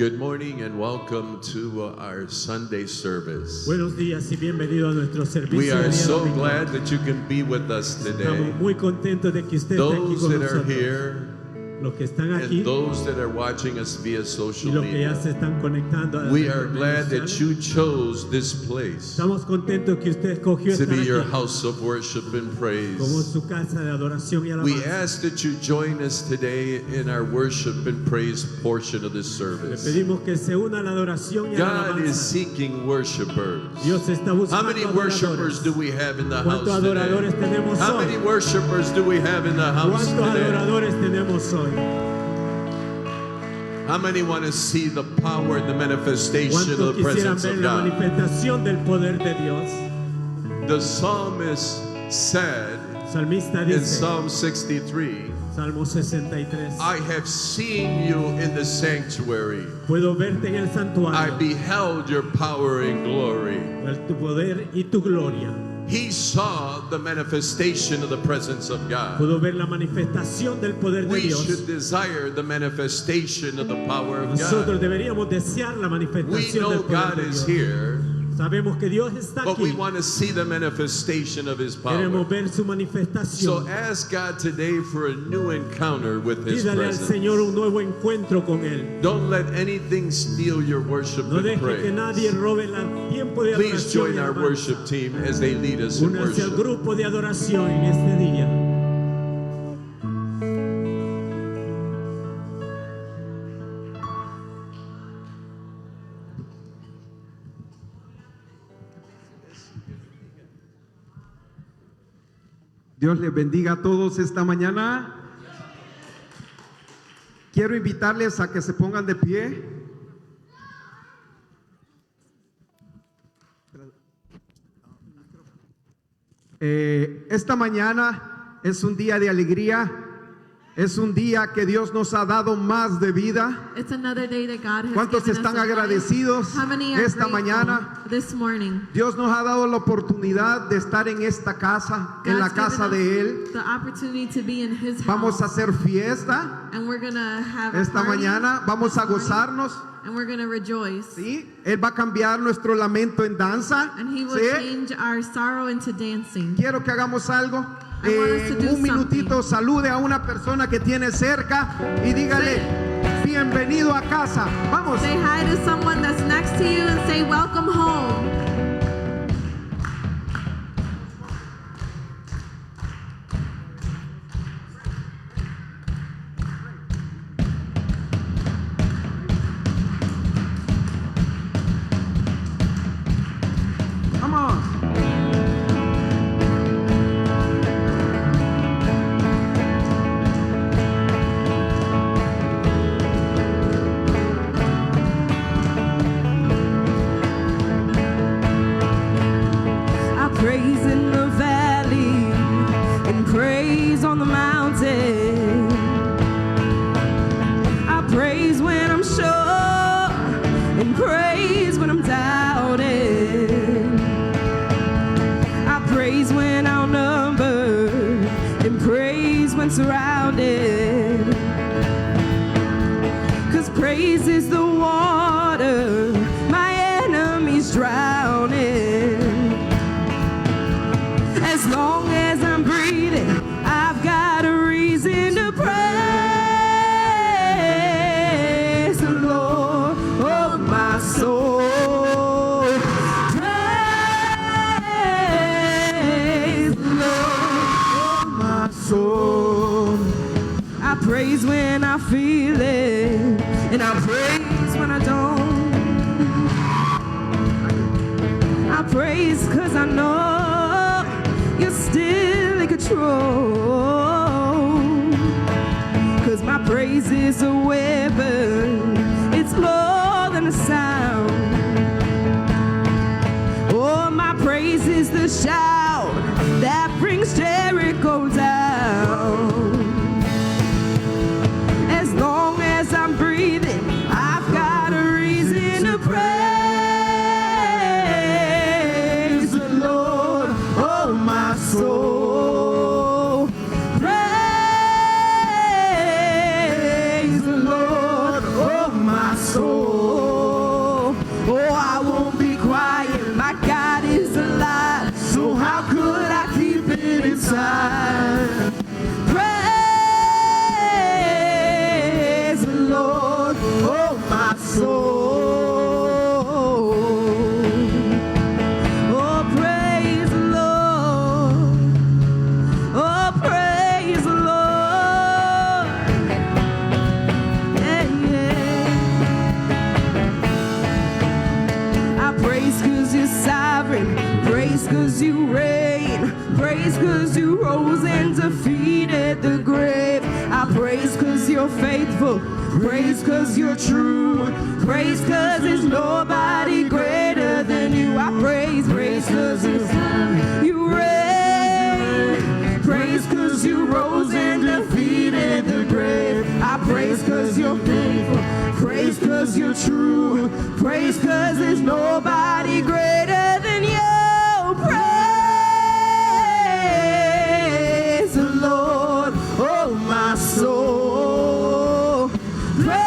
Good morning and welcome to our Sunday service. Buenos días y bienvenido a nuestro servicio. We de are día so domingo. glad that you can be with us today. Estamos muy contentos de que usted esté aquí Those con that are nosotros. here Los que están aquí and those that are watching us via y social los que ya media. se están conectando a las We redes are glad that sociales. you chose this place Estamos contentos que usted escogió to estar be your aquí house of worship and como praise. su casa de adoración y We alabanza. ask that you join us today in our worship and praise portion of this Le service. pedimos que se una a la adoración y a la God is alabanza. seeking worshipers. Dios está How buscando many worshipers adoradores. do we have in the house ¿Cuántos adoradores today? tenemos How hoy? many worshipers do we have in the house ¿Cuántos today? adoradores tenemos hoy? How many want to see the power and the manifestation ¿Cuántos of the quisieran presence ver of la God? manifestación del poder de Dios? The psalmist said Salmista in dice, Psalm 63, Salmo 63, I have seen you in the sanctuary. puedo verte en el I santuario, beheld your power and glory. tu poder y tu gloria. He saw the manifestation of the presence of God. Puedo ver la manifestación del poder de We Dios. should desire the manifestation of the power of Nosotros God. deberíamos desear la We manifestación know del poder God de is Dios. here, Sabemos que Dios está but we aquí. want to see the manifestation of His power. Queremos ver su So manifestación. ask God today for a new encounter with His Pídale al Señor presence. un nuevo encuentro con Él. Don't let anything steal your worship No and deje que praise. nadie robe el tiempo de Please adoración join y our alabanza. worship team as they lead us in Únase al worship. grupo de adoración en este día. Dios les bendiga a todos esta mañana. Quiero invitarles a que se pongan de pie. Esta mañana es un día de alegría. Es un día que Dios nos ha dado más de vida. It's another day that God has ¿Cuántos given están us a life? agradecidos How many are esta grateful mañana? this morning? Dios nos ha dado la oportunidad de estar en esta casa, en la God's casa given de us Él. the opportunity to be in His Vamos a house, hacer fiesta and we're gonna have a esta party mañana. Vamos a this morning, gozarnos. and we're gonna rejoice. ¿Sí? Él va a cambiar nuestro lamento en danza. And He will ¿Sí? change our sorrow into dancing. Quiero que hagamos algo. I want us to do Un minutito salude a una persona que tiene cerca y dígale bienvenido a casa. Vamos. Say hi to someone that's next to you and say welcome home. Vamos. I praise in the valley and praise on the mountain. I praise when I'm sure and praise when I'm doubting. I praise when outnumbered and praise when surrounded. 'Cause praise is the water my enemies drowning. As long as I'm breathing, I've got a reason to praise the Lord, oh my soul. Praise the Lord, oh my soul. I praise when I feel it, and I praise when I don't. I praise 'cause I know you're still in control. 'Cause my praise is a weapon, it's more than a sound. Oh, my praise is the shout that brings Jericho down. As long as I'm breathing, I've got a reason to praise the Lord, oh my soul. my soul. Oh, I won't be quiet. My God is alive. So how could I keep it inside? Praise the Lord, oh my soul. Oh, praise the Lord. Oh, praise the Lord. Yeah, yeah. I praise 'cause you're sovereign. Praise 'cause you reign. Praise 'cause you rose and defeated the grave. I praise 'cause you're faithful. Praise 'cause you're true. Praise 'cause there's nobody greater than you. I praise 'cause you reign. Praise 'cause you rose and defeated the grave. I praise 'cause you're faithful. Praise 'cause you're true. Praise 'cause there's nobody greater than you. Praise the Lord, oh my soul. Praise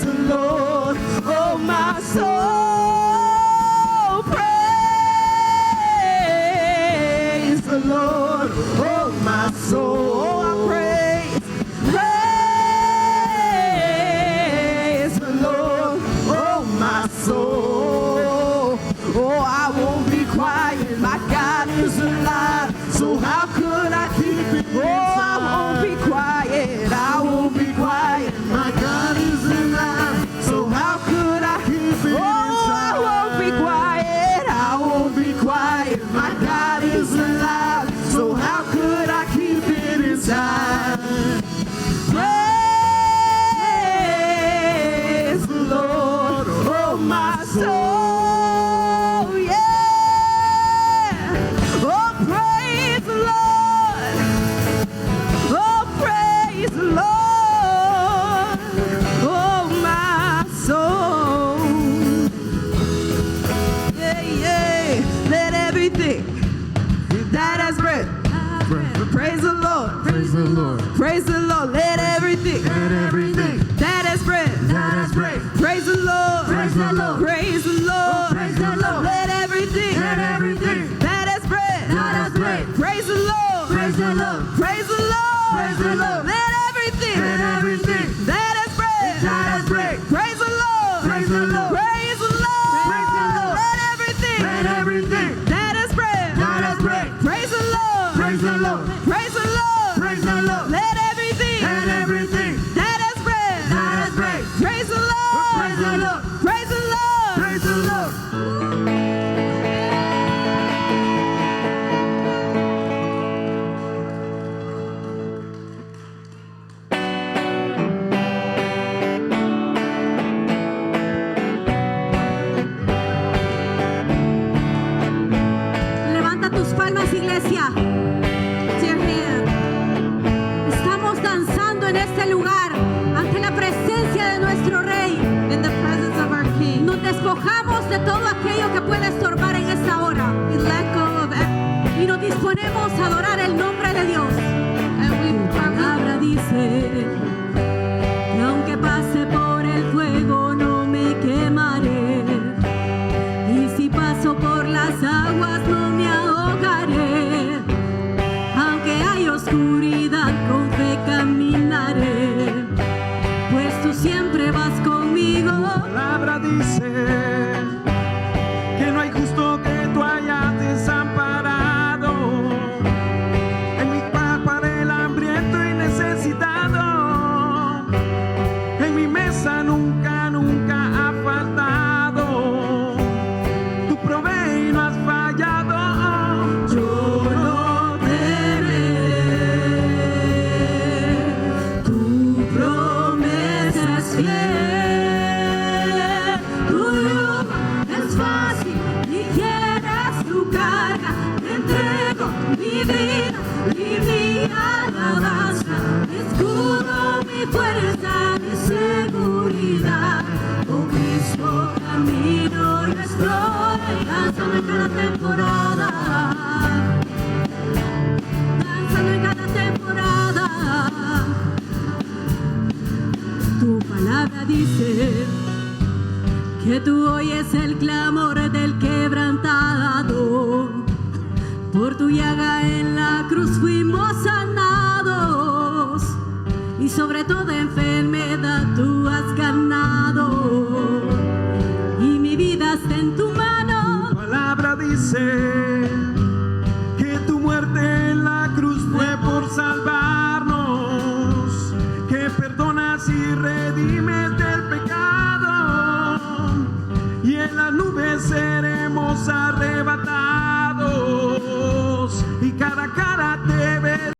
the Lord, oh my soul. Praise the Lord, oh my soul. Oh, I praise. Praise the Lord, oh my soul. Oh, I won't be quiet. My God is alive. So how could I keep it inside? Oh, I won't be quiet. I won't be quiet. My God is alive. So how could I keep it inside? Oh, I won't be quiet. I won't be quiet. My God is alive. So how could I keep it inside? Praise the Lord, oh my soul, yeah. Oh, praise the Lord. Oh, praise the Lord, oh my soul. Yeah, yeah. Let everything that has breath praise the Lord. Praise the Lord. Praise the Lord. Let everything that has breath praise the Lord. Praise the Lord. Praise the Lord. Praise the Lord. Let everything that has breath praise the Lord. Praise the Lord. Praise the Lord. Praise the Lord. Let everything everything that has breath praise the Lord. Praise the Lord. Praise the Lord. Praise the Lord. Let everything that has breath praise the Lord. Praise the Lord. Praise the Lord. Praise the Lord. Let everything that has breath praise the Lord. Praise the Lord. Praise the Lord. Praise the Lord. Levanta tus palmas, iglesia. Dear hand. Estamos danzando en este lugar ante la presencia de nuestro Rey. In the presence of our King. Nos despojamos de todo aquello que pueda estorbar en esta hora. We let go of it. Y nos disponemos a adorar el nombre de Dios. Tu palabra dice que aunque pase por el fuego no me quemaré. Y si paso por las aguas no me ahogaré. Aunque hay oscuridad con fe caminaré. Pues tú siempre vas conmigo. La palabra dice que no hay justo que tú hayas desamparado. En mi pan para el hambriento y necesitado. En mi mesa nunca, nunca ha faltado. Tú provees y no has fallado. Yo no temeré. Tu promesa es fiel. Tu yugo es fácil, ligera es tu carga. Te entrego mi vida y mi alabanza. Mi escudo, mi fuerza, mi seguridad. Con Cristo camino yo estoy. Danzando en cada temporada. Danzando en cada temporada. dice que tú oyes el clamor del quebrantado. Por tu llaga en la cruz fuimos sanados, y sobre toda enfermedad tú has ganado, y mi vida está en tu mano. Tu palabra dice que tu muerte en la cruz fue por salvarnos, que perdonas y redimes del pecado, y en las nubes seremos arrebatados, y cara a cara te